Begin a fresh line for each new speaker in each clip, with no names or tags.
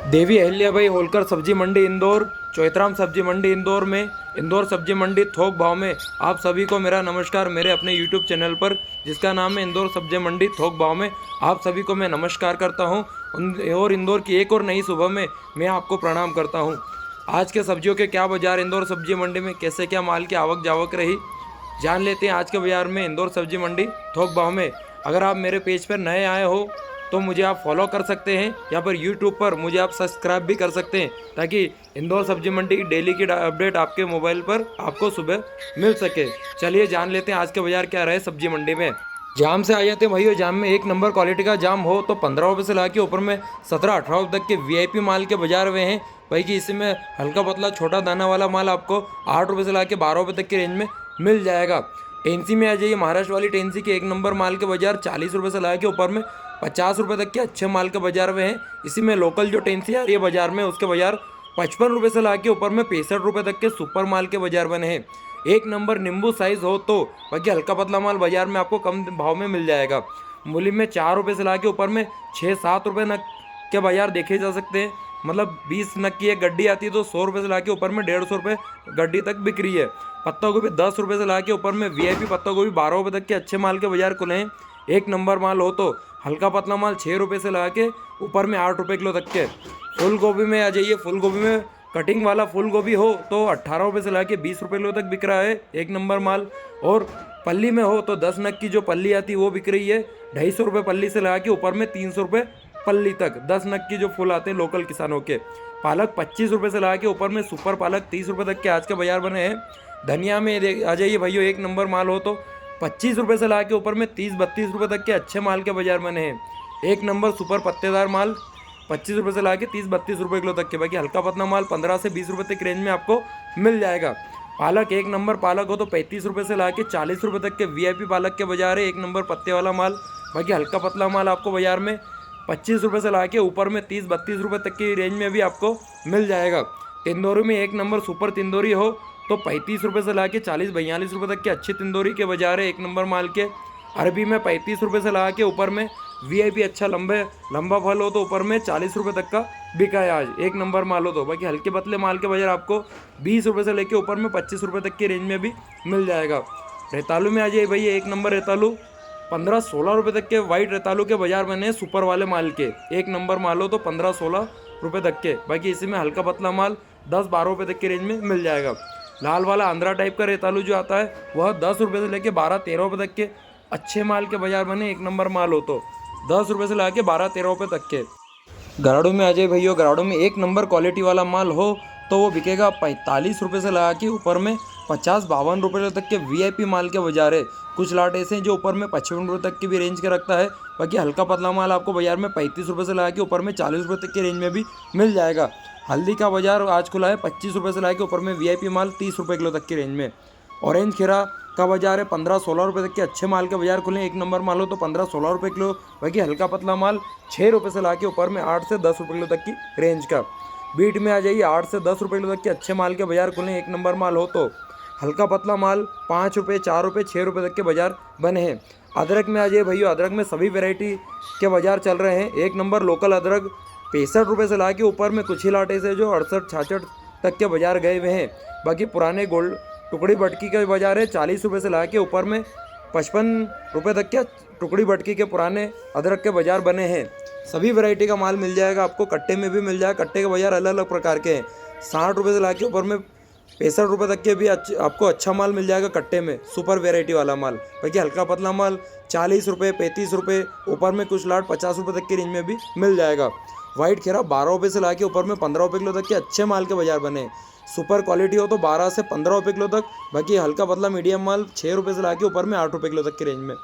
देवी अहिल्याबाई होलकर सब्जी मंडी इंदौर, चौथराम सब्जी मंडी इंदौर में इंदौर सब्जी मंडी थोक भाव में आप सभी को मेरा नमस्कार। मेरे अपने यूट्यूब चैनल पर जिसका नाम है इंदौर सब्जी मंडी थोक भाव में आप सभी को मैं नमस्कार करता हूं और इंदौर की एक और नई सुबह में मैं आपको प्रणाम करता हूं। आज के सब्जियों के क्या बाजार इंदौर सब्जी मंडी में कैसे क्या माल की आवक जावक रही, जान लेते हैं आज के बाजार में इंदौर सब्जी मंडी थोक भाव में। अगर आप मेरे पेज पर नए आए हो तो मुझे आप फॉलो कर सकते हैं, या पर यूट्यूब पर मुझे आप सब्सक्राइब भी कर सकते हैं, ताकि इंदौर सब्जी मंडी की डेली की अपडेट आपके मोबाइल पर आपको सुबह मिल सके। चलिए जान लेते हैं आज के बाजार क्या रहे सब्जी मंडी में। जाम से आ जाते हैं भाइयों। जाम में एक नंबर क्वालिटी का जाम हो तो 15 रुपये से ला के ऊपर में 17-18 रुपये तक के वीआईपी माल के बाजार हुए हैं। भाई कि इसमें हल्का पतला छोटा दाना वाला माल आपको 8 रुपये से ला के 12 रुपये तक के रेंज में मिल जाएगा। टेंसी में आ जाइए, महाराष्ट्र वाली टेंसी के एक नंबर माल के बाजार 40 रुपये से ला के ऊपर में 50 रुपये तक के अच्छे माल के बाजार में हैं। इसी में लोकल जो टेंसी आ रही है बाजार में उसके बाजार 55 रुपये से ला के ऊपर में 65 रुपये तक के सुपर माल के बाजार बने हैं। एक नंबर नींबू साइज़ हो तो बाकी हल्का पतला माल बाजार में आपको कम भाव में मिल जाएगा। मूली में 4 रुपये से ला के ऊपर में 6-7 रुपये नग के बाजार देखे जा सकते हैं। मतलब 20 नग की एक गड्डी आती है तो 100 रुपये से ला के ऊपर में 150 रुपये गड्डी तक बिक रही है। पत्ता गोभी 10 रुपये से ला के ऊपर में वीआईपी पत्ता गोभी 12 रुपये तक के अच्छे माल के बाजार खुले हैं। एक नंबर माल हो तो हल्का पतला माल 6 रुपये से ला के ऊपर में 8 रुपये किलो तक के। फूल गोभी में आ जाइए, फूल गोभी में कटिंग वाला फूल गोभी हो तो 18 रुपये से ला के 20 रुपये किलो तक बिक रहा है एक नंबर माल। और पल्ली में हो तो 10 नग की जो पल्ली आती है वो बिक रही है 250 रुपये पल्ली से ला के ऊपर में 300 रुपये पल्ली तक 10 नग की जो फूल आते हैं लोकल किसानों के। पालक 25 रुपये से ला के ऊपर में सुपर पालक 30 रुपये तक के आज के बाजार बने हैं। धनिया में आ जाइए भाइयों, एक नंबर माल हो तो 25 रुपये से ला के ऊपर में 30-32 रुपये तक के अच्छे माल के बाजार बने हैं। एक नंबर सुपर पत्तेदार माल 25 रुपये से ला के 30-32 रुपये किलो तक के। बाकी हल्का पतला माल 15 से 20 रुपये तक रेंज में आपको मिल जाएगा। पालक एक नंबर पालक हो तो 35 रुपये से ला के 40 रुपये तक के वीआईपी पालक के बाजार है एक नंबर पत्ते वाला माल। बाकी हल्का पतला माल आपको बाजार में 25 रुपये से ला के ऊपर में 30-32 रुपये तक की रेंज में भी आपको मिल जाएगा। तिंदौरी में एक नंबर सुपर तिंदौरी हो तो 35 रुपये से ला के 40-42 रुपये तक के अच्छे तिंदौरी के बाजार है एक नंबर माल के। अरबी में 35 रुपये से ला के ऊपर में वीआईपी अच्छा लंबा फल हो तो ऊपर में 40 रुपये तक का बिका है आज एक नंबर माल हो तो। बाकी हल्के पतले माल के बाजार आपको 20 रुपये से लेके ऊपर में 25 रुपये तक के रेंज में भी मिल जाएगा। रेतालू में आ जाइए भैया, एक नंबर रेतालू 15-16 रुपये तक के वाइट रेतालू के बाजार बने सुपर वाले माल के। एक नंबर माल हो तो 15-16 रुपये तक के। बाकी इसी में हल्का पतला माल 10-12 रुपये तक के रेंज में मिल जाएगा। लाल वाला आंध्रा टाइप का रेतालू जो आता है वह 10 रुपये से लेके 12-13 रुपये तक के अच्छे माल के बाजार बने एक नंबर माल हो तो 10 रुपये से ला के 12-13 रुपये तक के। गराड़ू में आ जाए भैया, गराड़ू में एक नंबर क्वालिटी वाला माल हो तो वो बिकेगा 45 रुपये से लगा के ऊपर में 50-52 रुपये तक के वीआईपी माल के बाजार है। कुछ लाट ऐसे हैं जो ऊपर में 55 रुपये तक की भी रेंज के रखता है। बाकी हल्का पतला माल आपको बाजार में 35 रुपये से लगा के ऊपर में 40 रुपये तक की रेंज में भी मिल जाएगा। हल्दी का बाजार आज खुला है 25 रुपये से लगा के ऊपर में वीआईपी माल 30 रुपये किलो तक की रेंज में। ऑरेंज खीरा का बाजार है 15-16 रुपये तक के अच्छे माल के बाजार खुले एक नंबर माल हो तो 15-16 रुपये किलो। बाकी हल्का पतला माल 6 रुपये से ला के ऊपर में 8 से 10 रुपये किलो तक की रेंज का। बीट में आ जाइए 8 से 10 रुपये किलो तक के अच्छे माल के बाजार खुले एक नंबर माल हो तो हल्का पतला माल 5 रुपये 4 रुपये 6 रुपये तक के बाजार बने हैं। अदरक में आ जाइए भैया, अदरक में सभी वेराइटी के बाजार चल रहे हैं। एक नंबर लोकल अदरक 65 रुपये से ला के ऊपर में कुछ ही लाटे से जो 68-66 तक के बाजार गए हुए हैं। बाकी पुराने गोल्ड टुकड़ी बटकी का बाजार है 40 रुपये से ला के ऊपर में 55 रुपये तक के टुकड़ी बटकी के पुराने अदरक के बाजार बने हैं। सभी वैरायटी का माल मिल जाएगा आपको, कट्टे में भी मिल जाएगा। कट्टे के बाजार अलग अलग प्रकार के हैं। 60 रुपये से ला के ऊपर में 65 रुपये तक के भी आपको अच्छा माल मिल जाएगा कट्टे में, सुपर वेराइटी वाला माल। बाकी हल्का पतला माल 40 रुपये 35 रुपये ऊपर में कुछ लाट 50 रुपये तक की रेंज में भी मिल जाएगा। वाइट खीरा 12 रुपये से ला के ऊपर में 15 रुपये किलो तक के अच्छे माल के बाजार बने। सुपर क्वालिटी हो तो 12 से 15 रुपये किलो तक। बाकी हल्का पतला मीडियम माल 6 रुपये से ला के ऊपर में 8 रुपये किलो तक की रेंज में।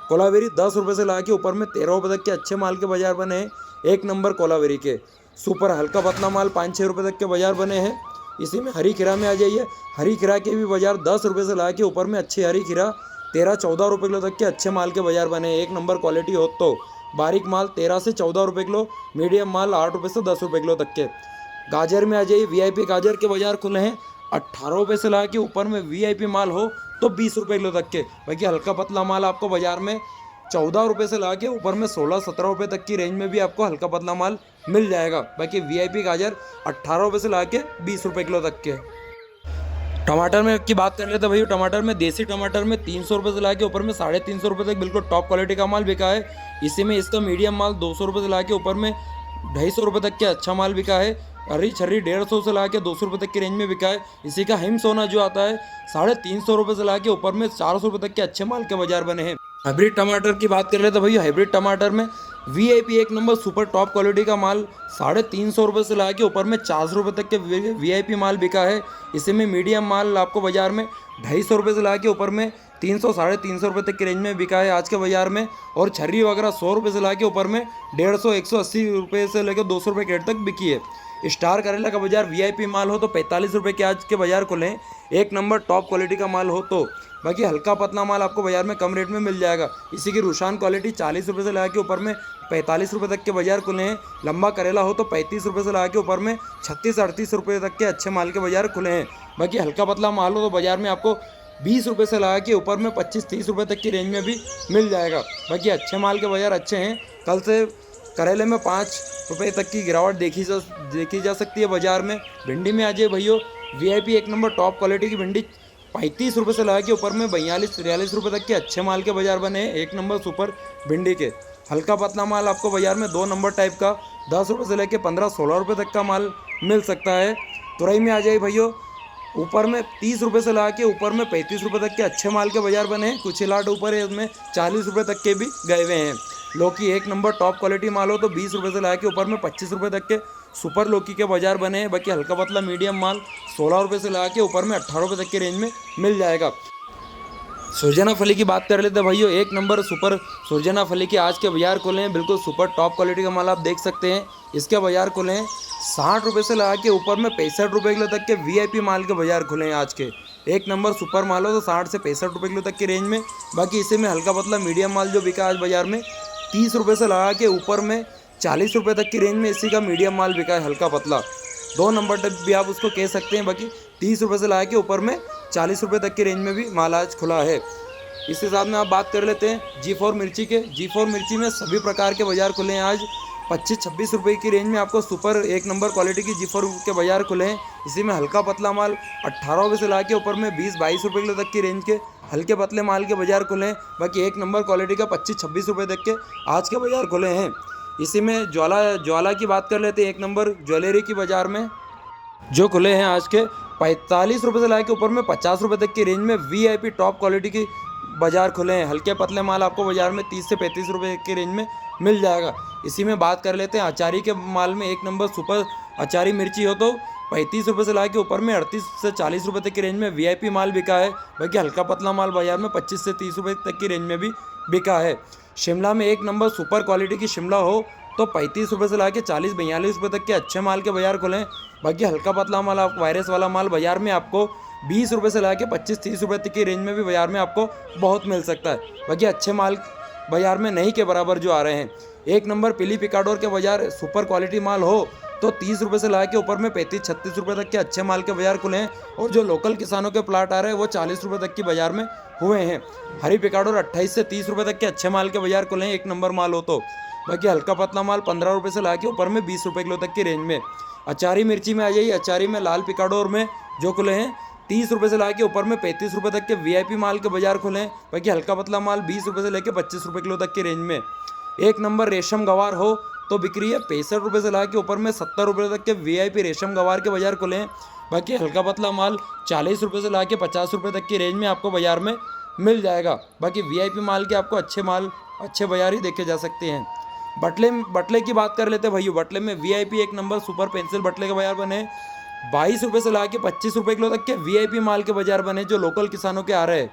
कोलावेरी 10 रुपये से ला के ऊपर में 13 रुपये तक के अच्छे माल के बाजार बने हैं एक नंबर कोलावेरी के। सुपर हल्का पतला माल 5-6 रुपये तक के बाजार बने हैं। इसी में हरी खीरा में आ जाइए, हरी खीरा के भी बाजार 10 रुपये से ला के ऊपर में अच्छी हरी खीरा 13-14 रुपये किलो तक के अच्छे माल के बाजार बने हैं एक नंबर क्वालिटी हो तो। बारीक माल 13 से 14 रुपये किलो, मीडियम माल 8 रुपये से 10 रुपये किलो तक के। गाजर में आ जाइए, वीआईपी गाजर के बाजार खुले हैं 18 रुपये से ला के ऊपर में वीआईपी माल हो तो 20 रुपये किलो तक के। बाकी हल्का पतला माल आपको बाजार में 14 रुपये से ला के ऊपर में 16-17 रुपये तक की रेंज में भी आपको हल्का पतला माल मिल जाएगा। बाकी वीआईपी गाजर 18 रुपये से ला के 20 रुपये किलो तक के। टमाटर में की बात कर लेते हैं भैया, टमाटर में देसी टमाटर में 300 रुपये से ला के ऊपर में 350 रुपये तक बिल्कुल टॉप क्वालिटी का माल बिका है। इसी में इसका मीडियम माल 200 रुपये से ला के ऊपर में 250 रुपये तक के अच्छा माल बिका है। हरी छर्री 150 से ला के 200 रुपये तक की रेंज में बिका है। इसी का हिम सोना जो आता है 350 रुपये से ला के ऊपर में 400 रुपये तक के अच्छे माल के बाजार बने हैं। हाइब्रिड टमाटर की बात कर रहे थे भैया, हाइब्रिड टमाटर में वीआईपी एक नंबर सुपर टॉप क्वालिटी का माल 350 रुपये से ला के ऊपर में 400 रुपये तक के वीआईपी माल बिका है। इसी में मीडियम माल आपको बाजार में 250 रुपये से ला के ऊपर में 300-350 रुपये तक की रेंज में बिका है आज के बाजार में। और छर्री वगैरह 100 रुपये से ला के ऊपर में 150-180 रुपये से लेकर 200 रुपये क्रेट तक बिकी है। स्टार करेला का बाजार वीआईपी माल हो तो 45 रुपये के आज के बाजार खुले हैं, एक नंबर टॉप क्वालिटी का माल हो तो। बाकी हल्का पतला माल आपको बाजार में कम रेट में मिल जाएगा। इसी की रुशान क्वालिटी 40 रुपये से ला के ऊपर में 45 रुपये तक के बाजार खुले हैं। लंबा करेला हो तो 35 रुपये से ला के ऊपर में 36-38 रुपये तक के अच्छे माल के बाजार खुले हैं। बाकी हल्का पतला माल हो तो बाजार में आपको 20 रुपये से ला के ऊपर में 25-30 रुपये तक की रेंज में भी मिल जाएगा। बाकी अच्छे माल के बाजार अच्छे हैं। कल से करेले में 5 रुपये तक की गिरावट देखी जा सकती है बाजार में। भिंडी में आ जाए भैया, वीआईपी एक नंबर टॉप क्वालिटी की भिंडी 35 रुपये से ला के ऊपर में 42-43 रुपये तक के अच्छे माल के बाजार बने हैं, एक नंबर सुपर भिंडी के। हल्का पतला माल आपको बाजार में 2 नंबर टाइप का 10 रुपये से लेकर 15-16 रुपये तक का माल मिल सकता है। तुरई में आ जाए भैया, ऊपर में 30 रुपये से ला के ऊपर में 35 रुपये तक के अच्छे माल के बाजार बने हैं। कुछ लाट ऊपर है, उसमें 40 रुपये तक के भी गए हुए हैं। लौकी एक नंबर टॉप क्वालिटी माल हो तो 20 रुपये से ला के ऊपर में 25 रुपये तक के सुपर लौकी के बाजार बने हैं। बाकी हल्का पतला मीडियम माल 16 रुपये से ला के ऊपर में 18 रुपये तक के रेंज में मिल जाएगा। सुरजना फली की बात कर लेते हैं भैया, एक नंबर सुपर सुरजना फली के आज के बाजार खुले हैं, बिल्कुल सुपर टॉप क्वालिटी का माल आप देख सकते हैं। इसके बाजार खुले हैं 60 रुपये से ला के ऊपर में 65 रुपये किलो तक के वीआईपी माल के बाजार खुले हैं आज के। एक नंबर सुपर माल हो तो 60 से 65 रुपये किलो तक की रेंज में। बाकी इसी में हल्का पतला मीडियम माल जो बिका आज बाजार में 30 रुपये से लगा के ऊपर में 40 रुपये तक की रेंज में इसी का मीडियम माल बिका है हल्का पतला। 2 नंबर तक भी आप उसको कह सकते हैं। बाकी 30 रुपये से लगा के ऊपर में 40 रुपये तक की रेंज में भी माल आज खुला है। इसके साथ में आप बात कर लेते हैं G4 मिर्ची के। G4 मिर्ची में सभी प्रकार के बाजार खुले हैं आज। 25-26 रुपये की रेंज में आपको सुपर एक नंबर क्वालिटी की G4 के बाजार खुले हैं। इसी में हल्का पतला माल 18 रुपये से ला के ऊपर में 20-22 रुपये किलो तक की रेंज के हल्के पतले माल के बाजार खुले हैं। बाकी एक नंबर क्वालिटी का 25-26 रुपये तक के आज के बाजार खुले हैं। इसी में ज्वाला की बात कर लेते हैं, एक नंबर ज्वेलरी की बाजार में जो खुले हैं आज के 45 रुपये से ला के ऊपर में 50 रुपये तक की रेंज में वीआईपी टॉप क्वालिटी की बाजार खुले हैं। हल्के पतले माल आपको बाजार में 30 से 35 रुपये की रेंज में मिल जाएगा। इसी में बात कर लेते हैं अचारी के माल में, एक नंबर सुपर अचारी मिर्ची हो तो 35 रुपये से ला के ऊपर में 38 से 40 रुपये तक की रेंज में वीआईपी माल बिका है। बाकी हल्का पतला माल बाजार में 25 से 30 रुपये तक की रेंज में भी बिका है। शिमला में एक नंबर सुपर क्वालिटी की शिमला हो तो 35 रुपये से ला के 40-42 रुपये तक के अच्छे माल के बाजार खुलें। बाकी हल्का पतला माल आप वायरस वाला माल बाजार में आपको 20 रुपये से ला के 25-30 रुपये तक की रेंज में भी बाजार में आपको बहुत मिल सकता है। बाकी अच्छे माल बाजार में नहीं के बराबर जो आ रहे हैं। एक नंबर पीली पिकाडोर के बाजार सुपर क्वालिटी माल हो तो 30 रुपये से ला के ऊपर में 35-36 रुपये तक के अच्छे माल के बाजार खुले हैं। और जो लोकल किसानों के प्लाट आ रहे हैं वो 40 रुपये तक की बाजार में हुए हैं। हरी पिकाडोर 28 से 30 रुपये तक के अच्छे माल के बाजार खुले हैं, एक नंबर माल हो तो। बाकी हल्का पतला माल 15 रुपये से ला के ऊपर में 20 रुपये किलो तक की रेंज में। अचारी मिर्ची में आ जाइए, अचारी में लाल पिकाडोर में जो खुले हैं 30 रुपये से ला के ऊपर में 35 रुपये तक के वीआईपी माल के बाजार खुले हैं। बाकी हल्का पतला माल 20 रुपये से लेकर 25 रुपये किलो तक की रेंज में। एक नंबर रेशम गवार हो तो बिक्री है 65 रुपये से ला के ऊपर में 70 रुपये तक के वीआईपी रेशम गवार के बाजार खुले हैं। बाकी हल्का पतला माल 40 रुपये से ला के 50 रुपये तक की रेंज में आपको बाजार में मिल जाएगा। बाकी वीआईपी माल के आपको अच्छे बाजार ही देखे जा सकते हैं। बटले की बात कर लेते हैं भैया। बटले में वीआईपी एक नंबर सुपर पेंसिल बटले के बाजार बने 22 रुपये से ला के 25 रुपये किलो तक के वीआईपी माल के बाजार बने जो लोकल किसानों के आ रहे हैं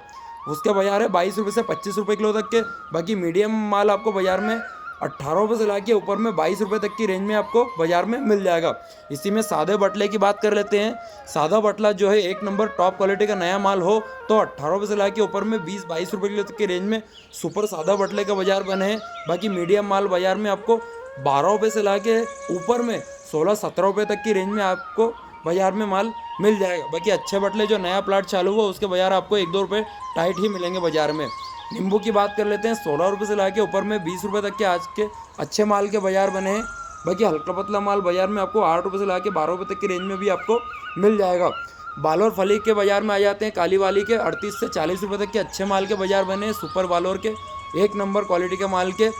उसके बाजार है 22 रुपये से 25 रुपये किलो तक के। बाकी मीडियम माल आपको बाजार में 18 रुपये से ला के ऊपर में 22 रुपये तक की रेंज में आपको बाजार में मिल जाएगा। इसी में सादे बटले की बात कर लेते हैं। सादा बटला जो है एक नंबर टॉप क्वालिटी का नया माल हो तो 18 रुपये से ला के ऊपर में 20-22 रुपये किलो तक की रेंज में सुपर सादा बटले का बाजार बने हैं। बाकी मीडियम माल बाजार में आपको 12 रुपये से ला के ऊपर में 16-17 रुपये तक की रेंज में आपको बाजार में माल मिल जाएगा। बाकी अच्छे बटले जो नया प्लाट चालू हुआ उसके बाजार आपको 1-2 रुपये टाइट ही मिलेंगे बाजार में। नींबू की बात कर लेते हैं, 16 रुपये से लाके ऊपर में 20 रुपये तक के आज के अच्छे माल के बाजार बने हैं। बाकी हल्का पतला माल बाजार में आपको 8 रुपये से लाके 12 रुपये तक की रेंज में भी आपको मिल जाएगा। बालोर फली के बाजार में आ जाते हैं, काली वाली के 38 से 40 रुपये तक के अच्छे माल के बाजार बने हैं, सुपर बालोर के एक नंबर क्वालिटी के माल के।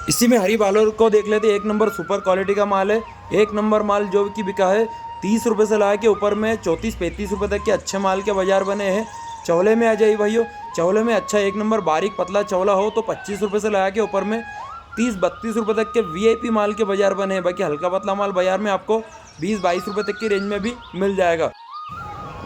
इसी में हरी बालोर को देख लेते हैं, एक नंबर सुपर क्वालिटी का माल है। एक नंबर माल जो कि बिका है 30 रुपये से ला के ऊपर में 34-35 रुपये तक के अच्छे माल के बाजार बने हैं। चौले में आ जाइए भाइयों, चौले में अच्छा एक नंबर बारीक पतला चौला हो तो 25 रुपये से लगा के ऊपर में 30-32 रुपये तक के वीआईपी माल के बाजार बने हैं। बाकी हल्का पतला माल बाजार में आपको 20-22 रुपये तक की रेंज में भी मिल जाएगा।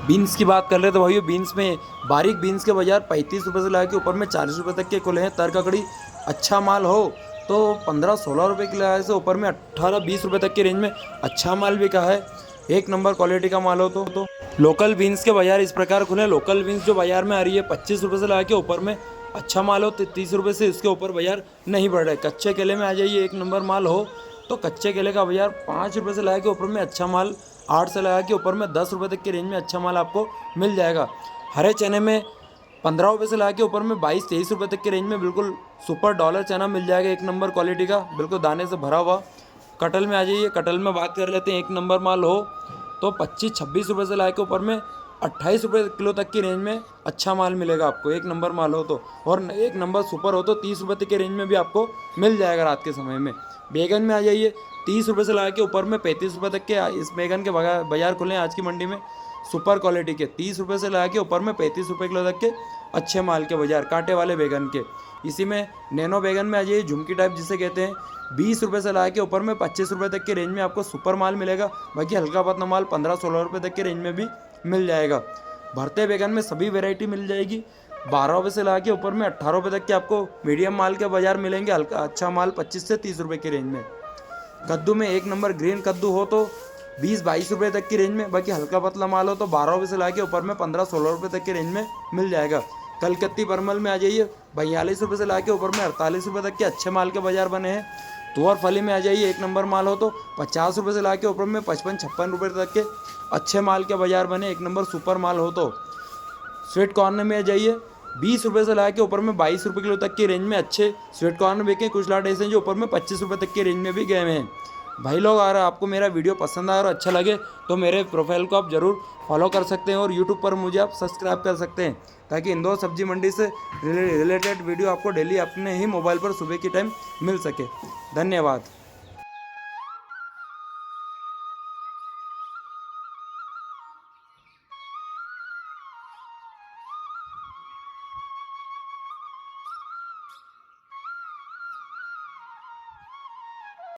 बीन्स की बात कर ले तो भाइयों, बीन्स में बारीक बीन्स के बाजार 35 रुपये से लगा के ऊपर में 40 रुपये तक के खुले हैं। तरककड़ी अच्छा माल हो तो 15-16 रुपये की लगाए से ऊपर में 18-20 रुपये तक की रेंज में अच्छा माल बिका है। एक नंबर क्वालिटी का माल हो तो लोकल बीन्स के बाजार इस प्रकार खुले। लोकल बीन्स जो बाजार में आ रही है 25 रुपये से लगा के ऊपर में अच्छा माल हो तो 30 रुपये से इसके ऊपर बाजार नहीं बढ़ रहा है। कच्चे केले में आ जाइए, एक नंबर माल हो तो कच्चे केले का बाजार 5 रुपये से लगा के ऊपर में अच्छा माल 8 से लगा के ऊपर में 10 रुपये तक की रेंज में अच्छा माल आपको मिल जाएगा। हरे चने में 15 रुपये से लगा के ऊपर में 22-23 रुपये तक की रेंज में बिल्कुल सुपर डॉलर चना मिल जाएगा, एक नंबर क्वालिटी का, बिल्कुल दाने से भरा हुआ। कटल में आ जाइए, कटल में बात कर लेते हैं, एक नंबर माल हो तो 25-26 रुपये से लगा के ऊपर में 28 रुपये किलो तक की रेंज में अच्छा माल मिलेगा आपको, एक नंबर माल हो तो। और एक नंबर सुपर हो तो 30 रुपये तक की रेंज में भी आपको मिल जाएगा रात के समय में। बैगन में आ जाइए, 30 रुपये से लगा के ऊपर में 35 रुपये तक के इस बैगन के बाजार खुले हैं आज की मंडी में, सुपर क्वालिटी के। 30 रुपये से लगा के ऊपर में 35 रुपये किलो तक के अच्छे माल के बाजार, कांटे वाले बैगन के। इसी में नैनो बैगन में आ जाइए, झुमकी टाइप जिसे कहते हैं, 20 रुपये से लगा के ऊपर में 25 रुपये तक के रेंज में आपको सुपर माल मिलेगा। बाकी हल्का पतला माल 15-16 रुपये तक के रेंज में भी मिल जाएगा। भरते बैगन में सभी वैरायटी मिल जाएगी। 12 रुपये से लगा के ऊपर में 18 रुपये तक के आपको मीडियम माल के बाजार मिलेंगे। हल्का अच्छा माल 25 से 30 रुपये की रेंज में। कद्दू में एक नंबर ग्रीन कद्दू हो तो 20-22 रुपये तक की रेंज में। बाकी हल्का पतला माल हो तो 12 रुपये से लगा के ऊपर में 15-16 रुपये तक की रेंज में मिल जाएगा। कलकत्ती परमल में आ जाइए, 42 रुपये से लगा के ऊपर में 48 रुपये तक के अच्छे माल के बाजार बने हैं। तुअर फली में आ जाइए, एक नंबर माल हो तो 50 रुपये से लगा के ऊपर में 55-56 रुपये तक के अच्छे माल के बाजार बने, एक नंबर सुपर माल हो तो। स्वीट कॉर्न में आ जाइए, 20 रुपये से लगा के ऊपर में 22 रुपये किलो तक की रेंज में अच्छे स्वीट कॉर्न बिके। कुछ लाट ऐसे जो ऊपर में 25 रुपये तक की रेंज में भी गए हुए हैं। भाई लोग, अगर आपको मेरा वीडियो पसंद आया और अच्छा लगे तो मेरे प्रोफाइल को आप ज़रूर फॉलो कर सकते हैं और यूट्यूब पर मुझे आप सब्सक्राइब कर सकते हैं, ताकि इंदौर सब्जी मंडी से रिलेटेड वीडियो आपको डेली अपने ही मोबाइल पर सुबह की टाइम मिल सके। धन्यवाद।